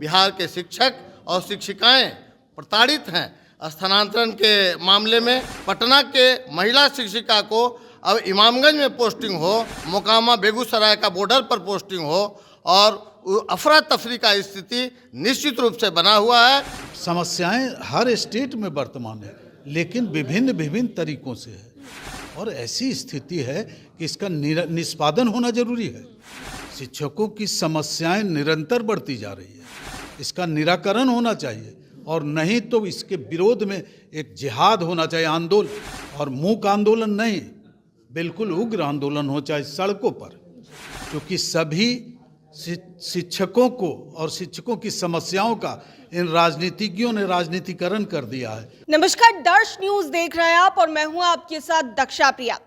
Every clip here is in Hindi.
बिहार के शिक्षक और शिक्षिकाएं प्रताड़ित हैं। स्थानांतरण के मामले में पटना के महिला शिक्षिका को अब इमामगंज में पोस्टिंग हो, मोकामा बेगूसराय का बॉर्डर पर पोस्टिंग हो और अफरा तफरी का स्थिति निश्चित रूप से बना हुआ है। समस्याएं हर स्टेट में वर्तमान है, लेकिन विभिन्न विभिन्न तरीकों से है और ऐसी स्थिति है कि इसका निष्पादन होना जरूरी है। शिक्षकों की समस्याएं निरंतर बढ़ती जा रही है, इसका निराकरण होना चाहिए और नहीं तो इसके विरोध में एक जिहाद होना चाहिए, आंदोलन, और मूक आंदोलन नहीं, बिल्कुल उग्र आंदोलन हो चाहे सड़कों पर, क्योंकि सभी शिक्षकों को और शिक्षकों की समस्याओं का इन राजनीतिज्ञों ने राजनीतिकरण कर दिया है। नमस्कार, दर्श न्यूज देख रहे हैं आप और मैं हूं आपके साथ दक्षा प्रिया।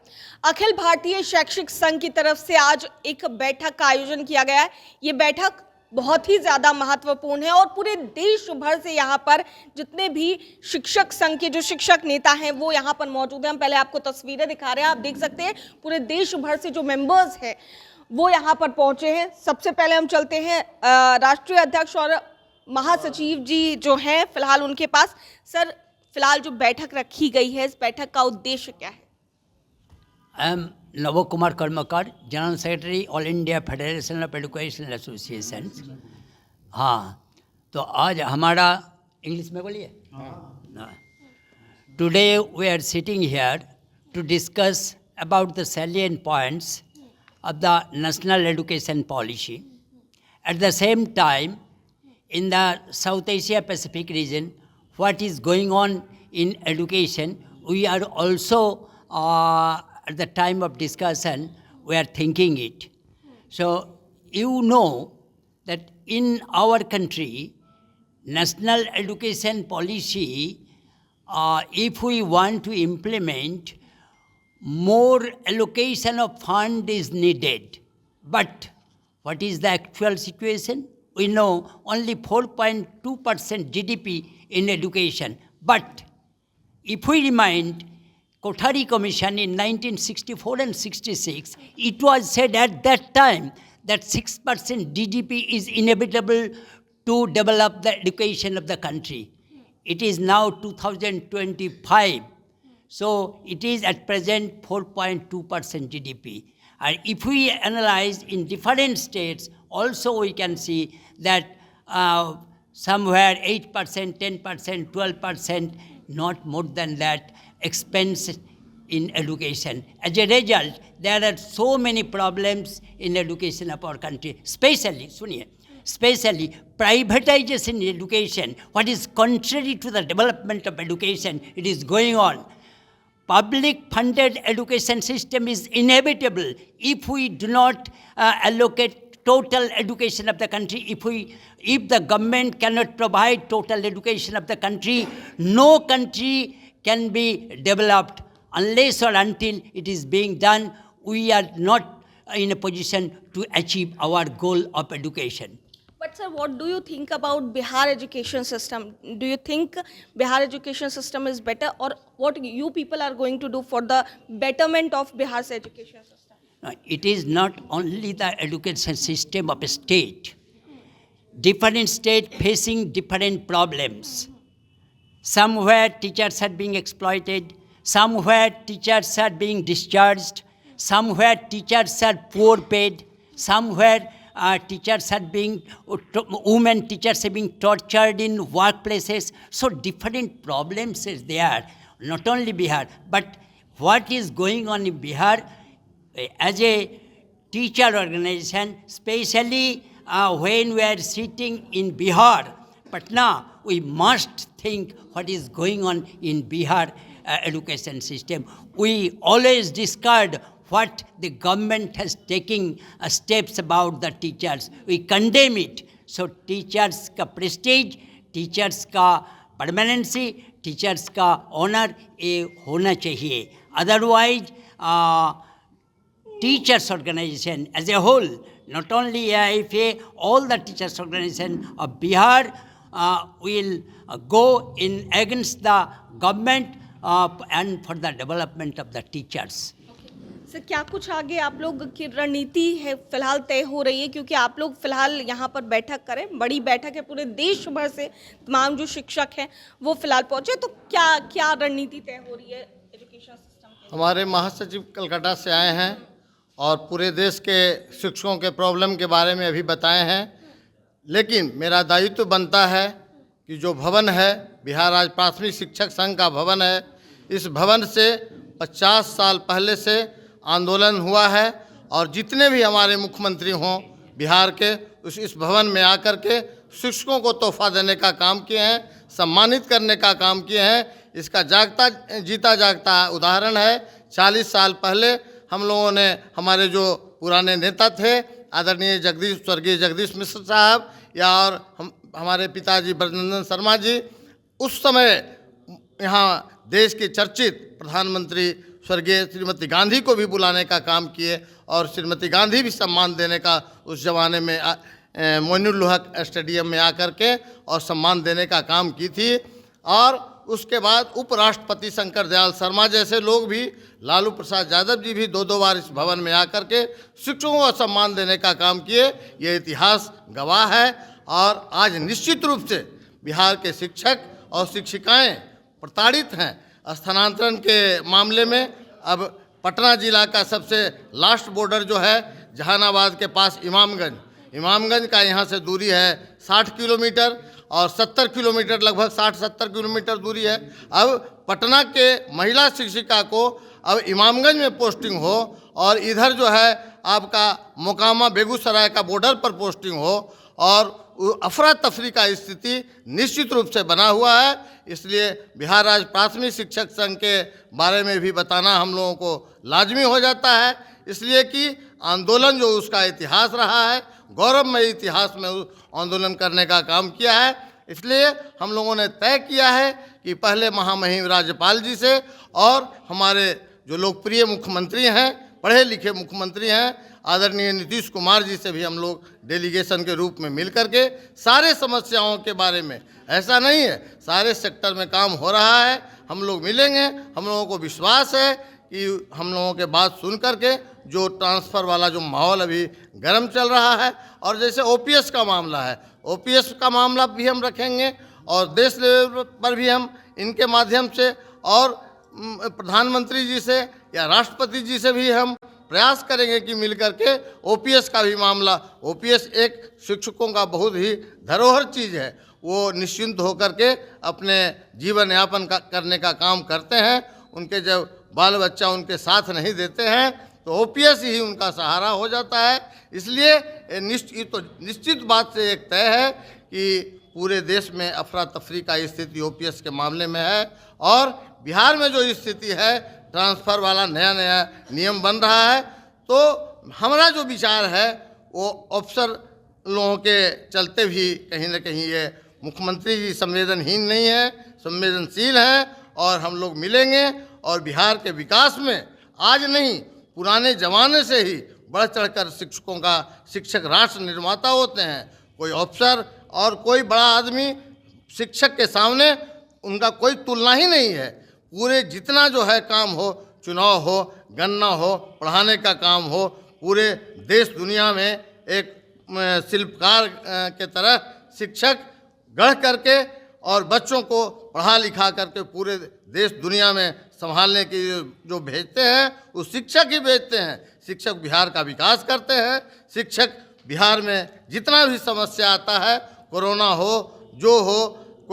अखिल भारतीय शैक्षिक संघ की तरफ से आज एक बैठक का आयोजन किया गया है। ये बैठक बहुत ही ज्यादा महत्वपूर्ण है और पूरे देश भर से यहाँ पर जितने भी शिक्षक संघ के जो शिक्षक नेता हैं वो यहाँ पर मौजूद हैं। हम पहले आपको तस्वीरें दिखा रहे हैं, आप देख सकते हैं पूरे देश भर से जो मेंबर्स हैं वो यहाँ पर पहुंचे हैं। सबसे पहले हम चलते हैं राष्ट्रीय अध्यक्ष और महासचिव जी जो हैं फिलहाल उनके पास। सर, फिलहाल जो बैठक रखी गई है, इस बैठक का उद्देश्य क्या है? I am Navo Kumar Karmakar, general secretary all India federation of educational association. हाँ, तो आज हमारा इंग्लिश में बोलिए। Today we are sitting here to discuss about the salient points of the national education policy. At the same time, in the South Asia Pacific region, what is going on in education, we are also at the time of discussion, we are thinking it. So you know that in our country, national education policy, if we want to implement, more allocation of fund is needed. But what is the actual situation? We know only 4.2% GDP in education. But if we remind Kothari Commission in 1964 and 66, it was said at that time that 6% GDP is inevitable to develop the education of the country. It is now 2025. So it is at present 4.2% GDP. And if we analyze in different states, also we can see that somewhere 8%, 10%, 12%, not more than that, expense in education. As a result, there are so many problems in education of our country, especially privatization in education, what is contrary to the development of education, it is going on. Public funded education system is inevitable if we do not allocate total education of the country. If the government cannot provide total education of the country, no country can be developed. Unless or until it is being done, we are not in a position to achieve our goal of education. But sir, what do you think about Bihar education system? Do you think Bihar education system is better, or what you people are going to do for the betterment of Bihar's education system? No, it is not only the education system of a state. Different states facing different problems. Somewhere teachers are being exploited, somewhere teachers are being discharged, somewhere teachers are poor paid, somewhere teachers are being, women teachers are being tortured in workplaces. So different problems is there, not only Bihar, but what is going on in Bihar as a teacher organization, especially when we are sitting in Bihar, Patna, we must think what is going on in Bihar education system. We always discard what the government has taken steps about the teachers. We condemn it. So teachers का prestige, teachers का permanency, teachers का honor ये होना चाहिए. Otherwise, teachers organization as a whole, not only AIFA, all the teachers organization of Bihar will go in against the government and for the development of the teachers. Sir क्या कुछ आगे आप लोग की रणनीति है फिलहाल तय हो रही है, क्योंकि आप लोग फिलहाल यहाँ पर बैठक करें, बड़ी बैठक है, पूरे देश भर से तमाम जो शिक्षक हैं वो फिलहाल पहुंचे, तो क्या क्या रणनीति तय हो रही है एजुकेशन सिस्टम की? हमारे महासचिव कलकत्ता से आए हैं और पूरे देश के शिक्षकों के प्रॉब्लम के बारे में अभी बताए हैं, लेकिन मेरा दायित्व बनता है कि जो भवन है बिहार राज्य प्राथमिक शिक्षक संघ का भवन है, इस भवन से 50 साल पहले से आंदोलन हुआ है और जितने भी हमारे मुख्यमंत्री हों बिहार के इस भवन में आकर के शिक्षकों को तोहफा देने का काम किए हैं, सम्मानित करने का काम किए हैं। इसका जीता जागता उदाहरण है 40 साल पहले हम लोगों ने, हमारे जो पुराने नेता थे आदरणीय स्वर्गीय जगदीश मिश्र साहब या और हमारे पिताजी ब्रजनंदन शर्मा जी, उस समय यहाँ देश के चर्चित प्रधानमंत्री स्वर्गीय श्रीमती गांधी को भी बुलाने का काम किए और श्रीमती गांधी भी सम्मान देने का उस जमाने में मोइनुल हक स्टेडियम में आकर के और सम्मान देने का काम की थी। और उसके बाद उपराष्ट्रपति शंकर दयाल शर्मा जैसे लोग भी, लालू प्रसाद यादव जी भी 2-2 बार इस भवन में आकर के शिक्षकों को सम्मान देने का काम किए। ये इतिहास गवाह है और आज निश्चित रूप से बिहार के शिक्षक और शिक्षिकाएं प्रताड़ित हैं। स्थानांतरण के मामले में अब पटना जिला का सबसे लास्ट बॉर्डर जो है जहानाबाद के पास इमामगंज का यहाँ से दूरी है 60 किलोमीटर और 70 किलोमीटर, लगभग 60-70 किलोमीटर दूरी है। अब पटना के महिला शिक्षिका को अब इमामगंज में पोस्टिंग हो और इधर जो है आपका मोकामा बेगूसराय का बॉर्डर पर पोस्टिंग हो और अफरा तफरी का स्थिति निश्चित रूप से बना हुआ है। इसलिए बिहार राज्य प्राथमिक शिक्षक संघ के बारे में भी बताना हम लोगों को लाजमी हो जाता है, इसलिए कि आंदोलन जो उसका इतिहास रहा है, गौरवमय इतिहास में आंदोलन करने का काम किया है। इसलिए हम लोगों ने तय किया है कि पहले महामहिम राज्यपाल जी से और हमारे जो लोकप्रिय मुख्यमंत्री हैं, पढ़े लिखे मुख्यमंत्री हैं, आदरणीय नीतीश कुमार जी से भी हम लोग डेलीगेशन के रूप में मिल करके सारे समस्याओं के बारे में, ऐसा नहीं है सारे सेक्टर में काम हो रहा है, हम लोग मिलेंगे। हम लोगों को विश्वास है कि हम लोगों के बात सुन करके जो ट्रांसफ़र वाला जो माहौल अभी गर्म चल रहा है, और जैसे ओपीएस का मामला है, ओपीएस का मामला भी हम रखेंगे और देश लेवल पर भी हम इनके माध्यम से और प्रधानमंत्री जी से या राष्ट्रपति जी से भी हम प्रयास करेंगे कि मिलकर के ओपीएस का भी मामला, ओपीएस एक शिक्षकों का बहुत ही धरोहर चीज़ है, वो निश्चिंत होकर के अपने जीवन यापन करने का काम करते हैं। उनके जब बाल बच्चा उनके साथ नहीं देते हैं तो ओपीएस ही उनका सहारा हो जाता है। इसलिए निश्चित बात से एक तय है कि पूरे देश में अफरा तफरी का स्थिति ओपीएस के मामले में है और बिहार में जो स्थिति है, ट्रांसफ़र वाला नया नियम बन रहा है, तो हमारा जो विचार है वो अफसर लोगों के चलते भी कहीं ना कहीं ये मुख्यमंत्री जी संवेदनहीन नहीं है, संवेदनशील हैं और हम लोग मिलेंगे और बिहार के विकास में आज नहीं पुराने ज़माने से ही बढ़ चढ़कर शिक्षकों का, शिक्षक राष्ट्र निर्माता होते हैं। कोई अफसर और कोई बड़ा आदमी शिक्षक के सामने उनका कोई तुलना ही नहीं है। पूरे जितना जो है काम हो, चुनाव हो, गणना हो, पढ़ाने का काम हो, पूरे देश दुनिया में एक शिल्पकार के तरह शिक्षक गढ़ करके और बच्चों को पढ़ा लिखा करके पूरे देश दुनिया में संभालने की जो भेजते हैं वो शिक्षक ही भेजते हैं। शिक्षक बिहार का विकास करते हैं। शिक्षक बिहार में जितना भी समस्या आता है, कोरोना हो, जो हो,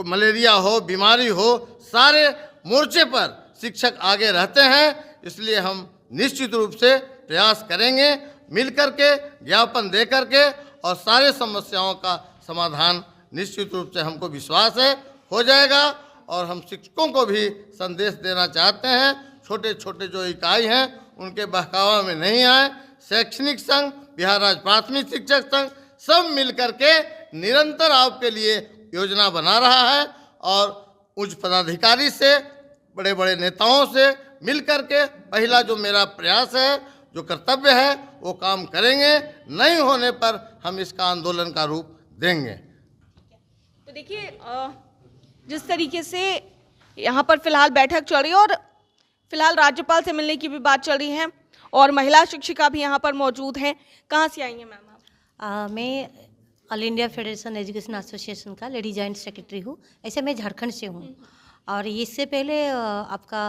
मलेरिया हो, बीमारी हो, सारे मोर्चे पर शिक्षक आगे रहते हैं। इसलिए हम निश्चित रूप से प्रयास करेंगे मिल करके, ज्ञापन दे करके और सारे समस्याओं का समाधान निश्चित रूप से हमको विश्वास है हो जाएगा। और हम शिक्षकों को भी संदेश देना चाहते हैं, छोटे छोटे जो इकाई हैं उनके बहकावा में नहीं आए। शैक्षणिक संघ, बिहार राज्य प्राथमिक शिक्षक संघ सब मिल करके निरंतर आपके लिए योजना बना रहा है और उच्च पदाधिकारी से, बड़े बड़े नेताओं से मिल करके पहला जो मेरा प्रयास है, जो कर्तव्य है, वो काम करेंगे। नहीं होने पर हम इसका आंदोलन का रूप देंगे। तो देखिए, जिस तरीके से यहाँ पर फिलहाल बैठक चल रही है और फिलहाल राज्यपाल से मिलने की भी बात चल रही है और महिला शिक्षिका भी यहाँ पर मौजूद हैं। कहाँ से आई हैं मैम आप? मैं all India federation education association का लेडी जॉइंट सेक्रेटरी हूँ। ऐसे मैं झारखंड से हूँ और इससे पहले आपका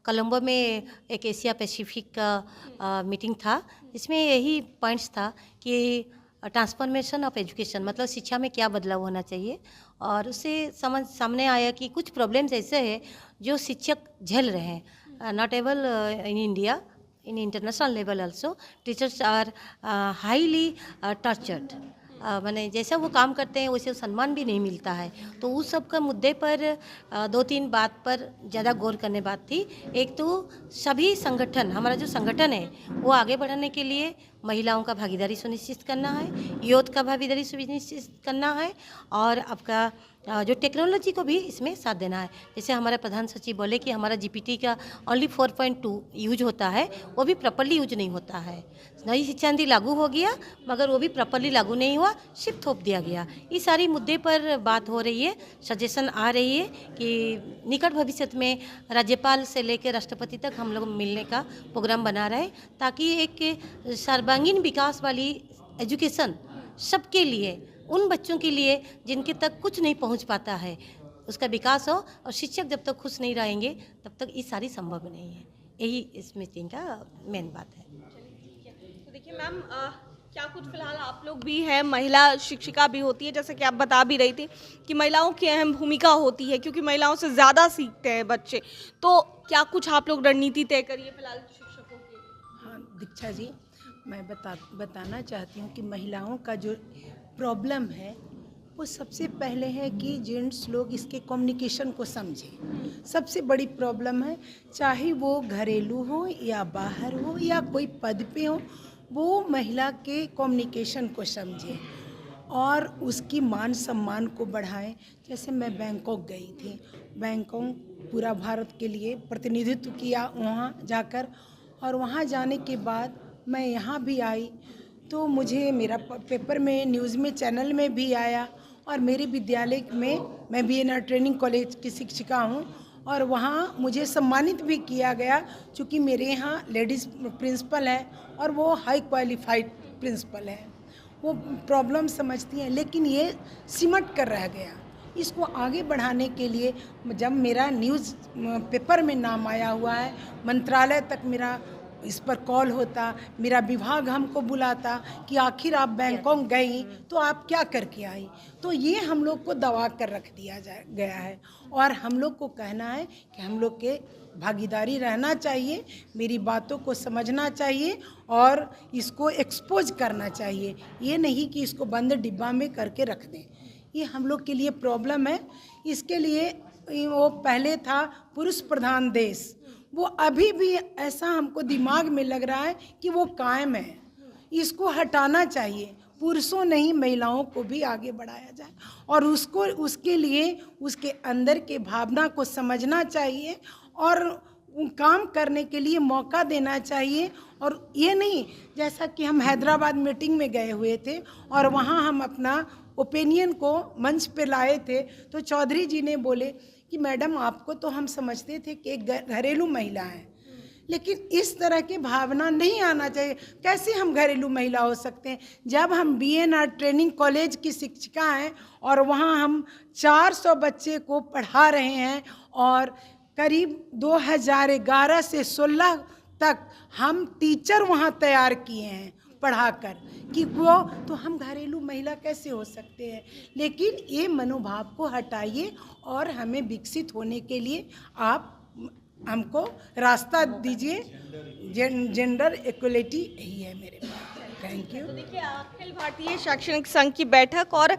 कोलंबो में एक एशिया पैसिफिक का मीटिंग था, जिसमें यही पॉइंट्स था कि ट्रांसफॉर्मेशन ऑफ एजुकेशन मतलब शिक्षा में क्या बदलाव होना चाहिए। और उससे सामने आया कि कुछ प्रॉब्लम्स ऐसे हैं जो शिक्षक झेल रहे हैं, not able in India, in international level also teachers are highly tortured। माने जैसा वो काम करते हैं वैसे सम्मान भी नहीं मिलता है। तो उस सब का मुद्दे पर 2-3 बात पर ज़्यादा गौर करने बात थी। एक तो सभी संगठन, हमारा जो संगठन है वो आगे बढ़ाने के लिए महिलाओं का भागीदारी सुनिश्चित करना है, यूथ का भागीदारी सुनिश्चित करना है और आपका जो टेक्नोलॉजी को भी इसमें साथ देना है। जैसे हमारे प्रधान सचिव बोले कि हमारा जीपीटी का ओनली 4.2 यूज होता है, वो भी प्रॉपर्ली यूज नहीं होता है। नई शिक्षा नीति लागू हो गया मगर वो भी प्रॉपर्ली लागू नहीं हुआ, सिर्फ थोप दिया गया। ये सारी मुद्दे पर बात हो रही है, सजेशन आ रही है कि निकट भविष्य में राज्यपाल से लेकर राष्ट्रपति तक हम लोग मिलने का प्रोग्राम बना रहे हैं ताकि एक सर्वांगीण विकास वाली एजुकेशन सबके लिए, उन बच्चों के लिए जिनके तक कुछ नहीं पहुंच पाता है, उसका विकास हो। और शिक्षक जब तक खुश नहीं रहेंगे तब तक ये सारी संभव नहीं है। यही इस मीटिंग का मेन बात है। तो देखिए मैम, क्या कुछ फिलहाल आप लोग भी हैं, महिला शिक्षिका भी होती है, जैसे कि आप बता भी रही थी कि महिलाओं की अहम भूमिका होती है क्योंकि महिलाओं से ज़्यादा सीखते हैं बच्चे। तो क्या कुछ आप लोग रणनीति तय करिए फिलहाल शिक्षकों की? हाँ दीक्षा जी, मैं बताना चाहती हूँ कि महिलाओं का जो प्रॉब्लम है वो सबसे पहले है कि जेंट्स लोग इसके कम्युनिकेशन को समझें। सबसे बड़ी प्रॉब्लम है, चाहे वो घरेलू हो या बाहर हो या कोई पद पे हो, वो महिला के कम्युनिकेशन को समझें और उसकी मान सम्मान को बढ़ाएं। जैसे मैं बैंकॉक गई थी, बैंकॉक पूरा भारत के लिए प्रतिनिधित्व किया वहाँ जाकर, और वहाँ जाने के बाद मैं यहाँ भी आई तो मुझे मेरा पेपर में, न्यूज़ में, चैनल में भी आया। और मेरे विद्यालय में, मैं BNR ट्रेनिंग कॉलेज की शिक्षिका हूँ और वहाँ मुझे सम्मानित भी किया गया क्योंकि मेरे यहाँ लेडीज़ प्रिंसिपल है और वो हाई क्वालिफाइड प्रिंसिपल है। वो प्रॉब्लम समझती हैं, लेकिन ये सिमट कर रह गया। इसको आगे बढ़ाने के लिए जब मेरा न्यूज़ पेपर में नाम आया हुआ है, मंत्रालय तक मेरा इस पर कॉल होता, मेरा विभाग हमको बुलाता कि आखिर आप बैंकॉक गई तो आप क्या करके आई, तो ये हम लोग को दबा कर रख दिया गया है। और हम लोग को कहना है कि हम लोग के भागीदारी रहना चाहिए, मेरी बातों को समझना चाहिए और इसको एक्सपोज करना चाहिए। ये नहीं कि इसको बंद डिब्बा में करके रख दें, ये हम लोग के लिए प्रॉब्लम है। इसके लिए वो पहले था पुरुष प्रधान देश, वो अभी भी ऐसा हमको दिमाग में लग रहा है कि वो कायम है। इसको हटाना चाहिए, पुरुषों नहीं महिलाओं को भी आगे बढ़ाया जाए और उसके लिए उसके अंदर के भावना को समझना चाहिए और काम करने के लिए मौका देना चाहिए। और ये नहीं, जैसा कि हम हैदराबाद मीटिंग में गए हुए थे और वहाँ हम अपना ओपिनियन को मंच पे लाए थे तो चौधरी जी ने बोले कि मैडम आपको तो हम समझते थे कि एक घरेलू महिला है, लेकिन इस तरह की भावना नहीं आना चाहिए। कैसे हम घरेलू महिला हो सकते हैं जब हम BNR ट्रेनिंग कॉलेज की शिक्षिका हैं और वहाँ हम 400 बच्चे को पढ़ा रहे हैं और करीब 2011 से 16 तक हम टीचर वहाँ तैयार किए हैं पढ़ाकर कि वो, तो हम घरेलू महिला कैसे हो सकते हैं। लेकिन ये मनोभाव को हटाइए और हमें विकसित होने के लिए आप हमको रास्ता दीजिए। जेंडर इक्वलिटी यही है मेरे पास। Thank you. तो देखिए, अखिल भारतीय शैक्षणिक संघ की बैठक और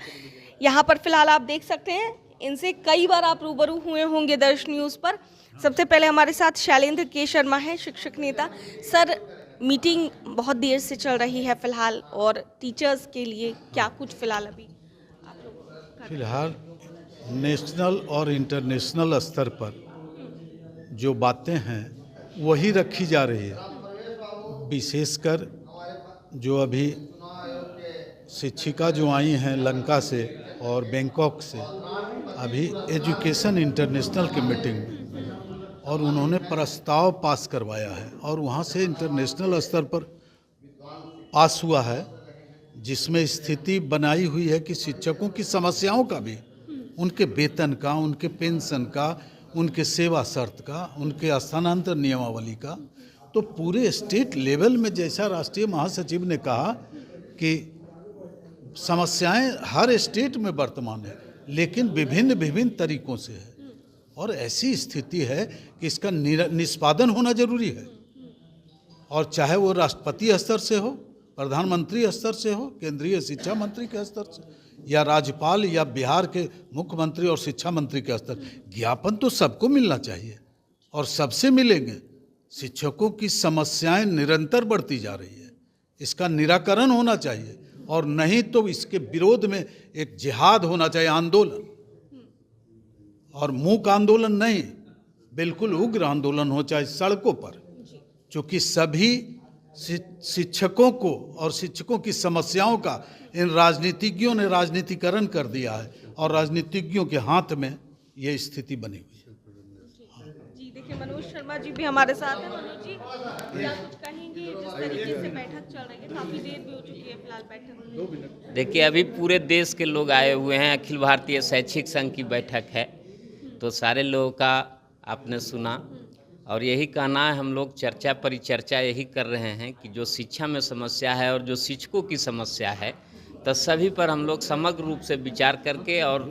यहाँ पर फिलहाल आप देख सकते हैं, इनसे कई बार आप रूबरू हुए होंगे दर्श न्यूज़ पर। सबसे पहले हमारे साथ शैलेंद्र के शर्मा है, शिक्षक नेता। सर, मीटिंग बहुत देर से चल रही है फिलहाल, और टीचर्स के लिए क्या कुछ फिलहाल अभी आप लोग? फिलहाल नेशनल और इंटरनेशनल स्तर पर जो बातें हैं वही रखी जा रही है। विशेषकर जो अभी शिक्षिका जो आई हैं लंका से और बैंकॉक से, अभी एजुकेशन इंटरनेशनल की मीटिंग में, और उन्होंने प्रस्ताव पास करवाया है और वहाँ से इंटरनेशनल स्तर पर पास हुआ है, जिसमें स्थिति बनाई हुई है कि शिक्षकों की समस्याओं का भी, उनके वेतन का, उनके पेंशन का, उनके सेवा शर्त का, उनके स्थानांतरण नियमावली का, तो पूरे स्टेट लेवल में, जैसा राष्ट्रीय महासचिव ने कहा कि समस्याएं हर स्टेट में वर्तमान है, लेकिन विभिन्न विभिन्न तरीकों से है और ऐसी स्थिति है कि इसका निष्पादन होना जरूरी है। और चाहे वो राष्ट्रपति स्तर से हो, प्रधानमंत्री स्तर से हो, केंद्रीय शिक्षा मंत्री के स्तर से, या राज्यपाल या बिहार के मुख्यमंत्री और शिक्षा मंत्री के स्तर, ज्ञापन तो सबको मिलना चाहिए और सबसे मिलेंगे। शिक्षकों की समस्याएं निरंतर बढ़ती जा रही है, इसका निराकरण होना चाहिए और नहीं तो इसके विरोध में एक जिहाद होना चाहिए, आंदोलन, और मूक आंदोलन नहीं, बिल्कुल उग्र आंदोलन हो, चाहे सड़कों पर, क्योंकि सभी शिक्षकों को और शिक्षकों की समस्याओं का इन राजनीतिज्ञों ने राजनीतिकरण कर दिया है और राजनीतिज्ञों के हाथ में ये स्थिति बनी हुई है। जी देखिए, मनोज शर्मा जी भी हमारे साथ हैं। मनोज जी, क्या कुछ कहेंगे? जिस तरीके से बैठक चल रही है, काफी देर भी हो चुकी है फिलहाल बैठक। देखिए, अभी पूरे देश के लोग आए हुए हैं, अखिल भारतीय शैक्षिक संघ की बैठक है, तो सारे लोगों का आपने सुना और यही कहना है, हम लोग चर्चा परिचर्चा यही कर रहे हैं कि जो शिक्षा में समस्या है और जो शिक्षकों की समस्या है, तो सभी पर हम लोग समग्र रूप से विचार करके और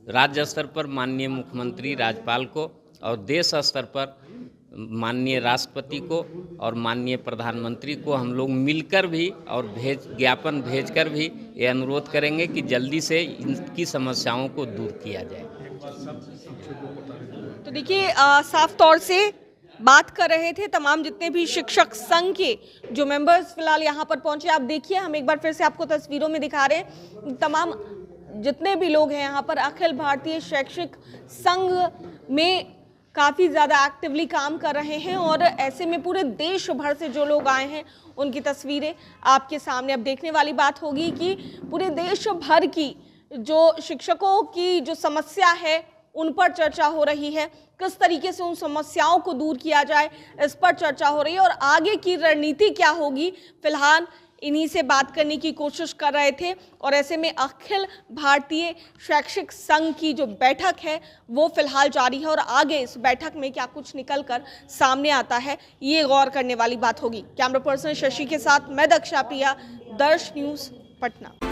राज्य स्तर पर माननीय मुख्यमंत्री, राज्यपाल को और देश स्तर पर माननीय राष्ट्रपति को और माननीय प्रधानमंत्री को हम लोग मिलकर भी और ज्ञापन भेजकर भी ये अनुरोध करेंगे कि जल्दी से इनकी समस्याओं को दूर किया जाए। तो देखिए, साफ तौर से बात कर रहे थे तमाम जितने भी शिक्षक संघ के जो मेंबर्स फिलहाल यहाँ पर पहुंचे। आप देखिए, हम एक बार फिर से आपको तस्वीरों में दिखा रहे हैं, तमाम जितने भी लोग हैं यहाँ पर अखिल भारतीय शैक्षिक संघ में काफ़ी ज़्यादा एक्टिवली काम कर रहे हैं और ऐसे में पूरे देश भर से जो लोग आए हैं उनकी तस्वीरें आपके सामने। अब देखने वाली बात होगी कि पूरे देश भर की जो शिक्षकों की जो समस्या है उन पर चर्चा हो रही है, किस तरीके से उन समस्याओं को दूर किया जाए इस पर चर्चा हो रही है और आगे की रणनीति क्या होगी, फिलहाल इन्हीं से बात करने की कोशिश कर रहे थे। और ऐसे में अखिल भारतीय शैक्षिक संघ की जो बैठक है वो फिलहाल जारी है और आगे इस बैठक में क्या कुछ निकल कर सामने आता है ये गौर करने वाली बात होगी। कैमरा पर्सन शशि के साथ मैं दक्षा प्रिया, दर्श न्यूज़, पटना।